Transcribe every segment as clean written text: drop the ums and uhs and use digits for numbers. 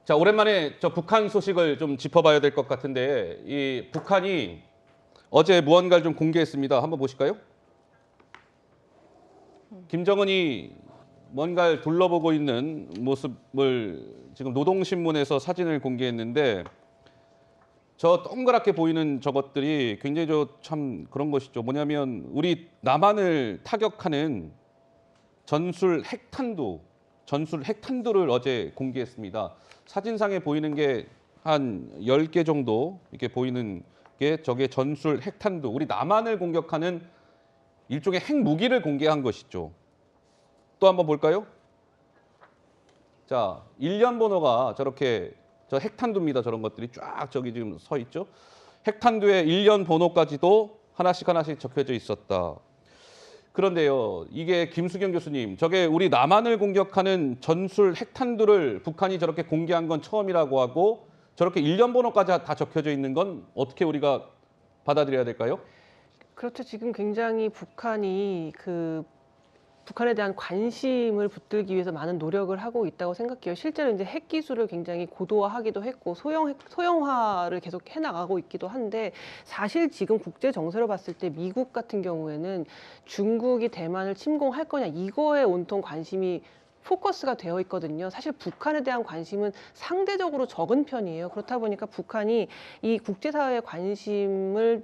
자, 오랜만에 저 북한 소식을 좀 짚어봐야 될 것 같은데 이 북한이 어제 무언가를 좀 공개했습니다. 한번 보실까요? 김정은이 뭔가를 둘러보고 있는 모습을 지금 노동신문에서 사진을 공개했는데 저 동그랗게 보이는 저것들이 굉장히 참 그런 것이죠. 뭐냐면 우리 남한을 타격하는 전술 핵탄두를 어제 공개했습니다. 사진상에 보이는 게 한 10개 정도 이렇게 보이는 게 저게 전술 핵탄두, 우리 남한을 공격하는 일종의 핵무기를 공개한 것이죠. 또 한번 볼까요? 자, 일련 번호가 저렇게 저 핵탄두입니다. 저런 것들이 쫙 저기 지금 서 있죠. 핵탄두의 일련 번호까지도 하나씩 적혀져 있었다. 그런데요, 이게 김수경 교수님, 저게 우리 남한을 공격하는 전술 핵탄두를 북한이 저렇게 공개한 건 처음이라고 하고 저렇게 일련 번호까지 다 적혀져 있는 건 어떻게 우리가 받아들여야 될까요? 그렇죠. 지금 굉장히 북한이 북한에 대한 관심을 붙들기 위해서 많은 노력을 하고 있다고 생각해요. 실제로 이제 핵 기술을 굉장히 고도화하기도 했고 소형화를 계속 해나가고 있기도 한데, 사실 지금 국제 정세로 봤을 때 미국 같은 경우에는 중국이 대만을 침공할 거냐 이거에 온통 관심이 포커스가 되어 있거든요. 사실 북한에 대한 관심은 상대적으로 적은 편이에요. 그렇다 보니까 북한이 이 국제사회의 관심을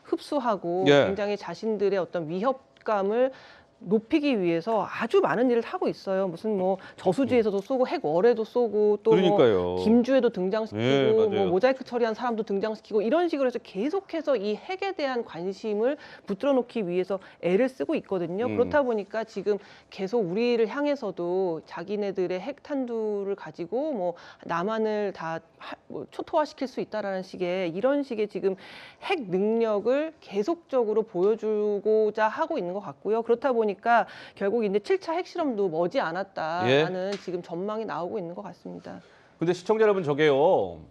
흡수하고 예. 굉장히 자신들의 어떤 위협감을 높이기 위해서 아주 많은 일을 하고 있어요. 무슨 뭐 저수지에서도 쏘고 핵월에도 쏘고 또 뭐 그러니까요. 김주에도 등장시키고 예, 뭐 맞아요. 모자이크 처리한 사람도 등장시키고 이런 식으로 해서 계속해서 이 핵에 대한 관심을 붙들어 놓기 위해서 애를 쓰고 있거든요. 그렇다 보니까 지금 계속 우리를 향해서도 자기네들의 핵탄두를 가지고 뭐 남한을 다 뭐 초토화시킬 수 있다라는 식의 이런 식의 지금 핵 능력을 계속적으로 보여주고자 하고 있는 것 같고요. 그렇다 보니까 결국 이제 7차 핵실험도 머지 않았다라는 지금 전망이 나오고 있는 것 같습니다. 근데 시청자 여러분, 저게요,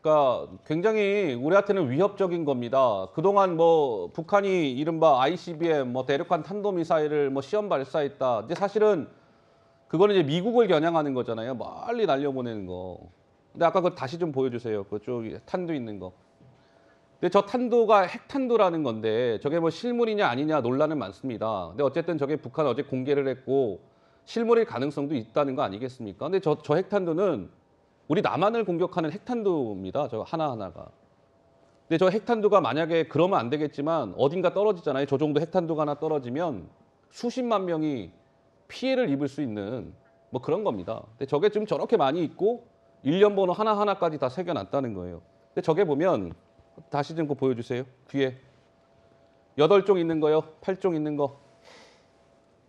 그러니까 굉장히 우리한테는 위협적인 겁니다. 그동안 뭐 북한이 이른바 ICBM 뭐 대륙간 탄도미사일을 뭐 시험 발사했다. 근데 사실은 그거는 이제 미국을 겨냥하는 거잖아요. 멀리 날려보내는 거. 근데 아까 그거 다시 좀 보여주세요. 그쪽 탄두 있는 거. 근데 저 탄두가 핵탄두라는 건데 저게 뭐 실물이냐 아니냐 논란은 많습니다. 근데 어쨌든 저게 북한 어제 공개를 했고 실물일 가능성도 있다는 거 아니겠습니까? 근데 저 핵탄두는 우리 남한을 공격하는 핵탄두입니다. 저 하나하나가. 근데 저 핵탄두가 만약에 그러면 안 되겠지만 어딘가 떨어지잖아요. 저 정도 핵탄두가 하나 떨어지면 수십만 명이 피해를 입을 수 있는 뭐 그런 겁니다. 근데 저게 지금 저렇게 많이 있고 일련 번호 하나하나까지 다 새겨놨다는 거예요. 근데 저게 보면 다시 좀 보여주세요. 뒤에 8종 있는 거요. 8종 있는 거.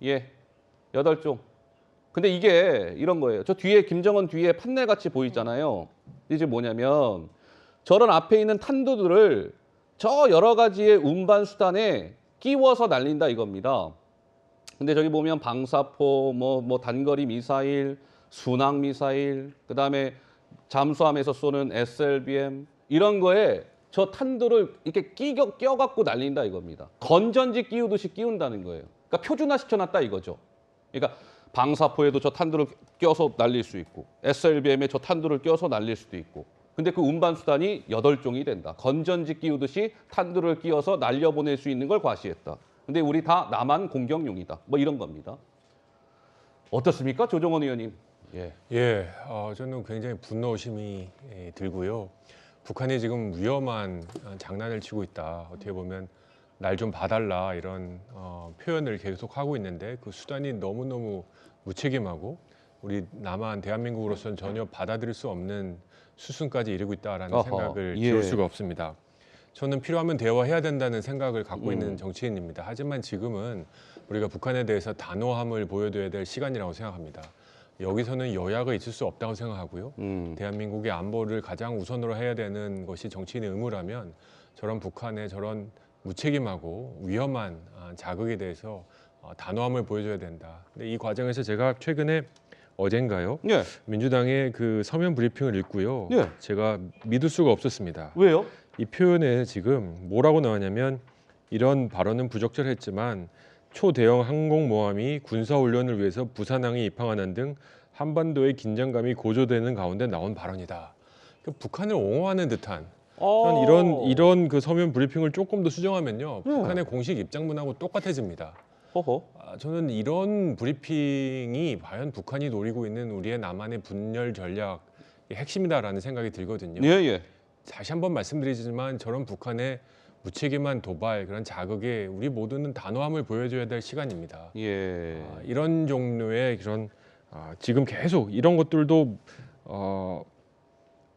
예, 8종. 근데 이게 이런 거예요. 저 뒤에 김정은 뒤에 판넬같이 보이잖아요. 이게 뭐냐면 저런 앞에 있는 탄두들을 저 여러 가지의 운반 수단에 끼워서 날린다 이겁니다. 근데 저기 보면 방사포, 뭐 단거리 미사일, 순항 미사일, 그다음에 잠수함에서 쏘는 SLBM 이런 거에 저 탄두를 이렇게 껴갖고 날린다 이겁니다. 건전지 끼우듯이 끼운다는 거예요. 그러니까 표준화 시켜놨다 이거죠. 그러니까 방사포에도 저 탄두를 껴서 날릴 수 있고 SLBM에 저 탄두를 껴서 날릴 수도 있고. 근데 그 운반 수단이 8종이 된다. 건전지 끼우듯이 탄두를 끼워서 날려보낼 수 있는 걸 과시했다. 근데 우리 다 남한 공격용이다. 뭐 이런 겁니다. 어떻습니까, 조정원 의원님? 예. 저는 굉장히 분노심이 들고요. 북한이 지금 위험한 장난을 치고 있다. 어떻게 보면 날 좀 봐달라 이런 표현을 계속 하고 있는데 그 수단이 너무너무 무책임하고 우리 남한 대한민국으로서는 전혀 받아들일 수 없는 수순까지 이르고 있다라는 생각을 지울 수가 없습니다. 저는 필요하면 대화해야 된다는 생각을 갖고 있는 정치인입니다. 하지만 지금은 우리가 북한에 대해서 단호함을 보여줘야 될 시간이라고 생각합니다. 여기서는 여야가 있을 수 없다고 생각하고요. 대한민국의 안보를 가장 우선으로 해야 되는 것이 정치인의 의무라면 저런 북한의 저런 무책임하고 위험한 자극에 대해서 단호함을 보여줘야 된다. 근데 이 과정에서 제가 최근에 어젠가요? 민주당의 그 서면 브리핑을 읽고요. 제가 믿을 수가 없었습니다. 왜요? 이 표현에 지금 뭐라고 나왔냐면 이런 발언은 부적절했지만 초대형 항공모함이 군사훈련을 위해서 부산항에 입항하는 등 한반도의 긴장감이 고조되는 가운데 나온 발언이다. 북한을 옹호하는 듯한 저는 이런 그 서면 브리핑을 조금 더 수정하면요, 북한의 공식 입장문하고 똑같아집니다. 허허. 저는 이런 브리핑이 과연 북한이 노리고 있는 우리의 남한의 분열 전략의 핵심이다라는 생각이 들거든요. 예. 다시 한번 말씀드리지만 저런 북한의 무책임한 도발, 그런 자극에 우리 모두는 단호함을 보여줘야 될 시간입니다. 예. 이런 종류의 그런 지금 계속 이런 것들도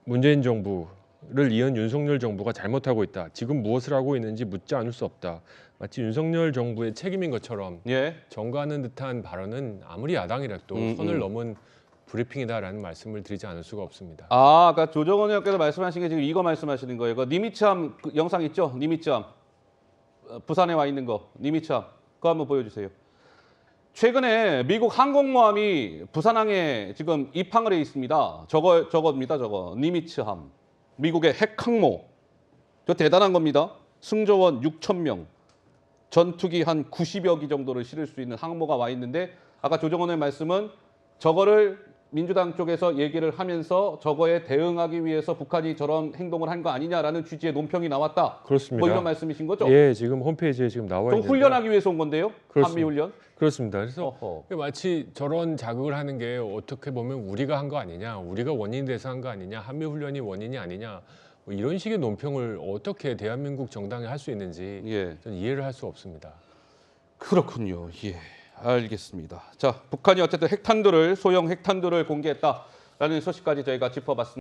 문재인 정부를 이은 윤석열 정부가 잘못하고 있다. 지금 무엇을 하고 있는지 묻지 않을 수 없다. 마치 윤석열 정부의 책임인 것처럼 예. 전가하는 듯한 발언은 아무리 야당이라도 선을 넘은 브리핑이다라는 말씀을 드리지 않을 수가 없습니다. 그러니까 조정원 의원께서 말씀하신 게 지금 이거 말씀하시는 거예요. 그 니미츠함 그 영상 있죠? 니미츠함. 부산에 와 있는 거. 니미츠함. 그거 한번 보여주세요. 최근에 미국 항공모함이 부산항에 지금 입항을 해 있습니다. 저거입니다. 저거. 니미츠함. 미국의 핵항모. 저 대단한 겁니다. 승조원 6,000명. 전투기 한 90여 기 정도를 실을 수 있는 항모가 와 있는데 아까 조정원의 말씀은 저거를 민주당 쪽에서 얘기를 하면서 저거에 대응하기 위해서 북한이 저런 행동을 한 거 아니냐라는 취지의 논평이 나왔다. 그렇습니다. 뭐 이런 말씀이신 거죠? 예, 지금 홈페이지에 지금 나와 좀 있는데 훈련하기 위해서 온 건데요? 그렇습니다. 한미 훈련? 그렇습니다. 그래서 어허. 마치 저런 자극을 하는 게 어떻게 보면 우리가 한 거 아니냐, 우리가 원인이 돼서 한 거 아니냐, 한미 훈련이 원인이 아니냐, 뭐 이런 식의 논평을 어떻게 대한민국 정당이 할 수 있는지 예. 저는 이해를 할 수 없습니다. 그렇군요. 예. 알겠습니다. 자, 북한이 어쨌든 핵탄두를 소형 핵탄두를 공개했다라는 소식까지 저희가 짚어봤습니다.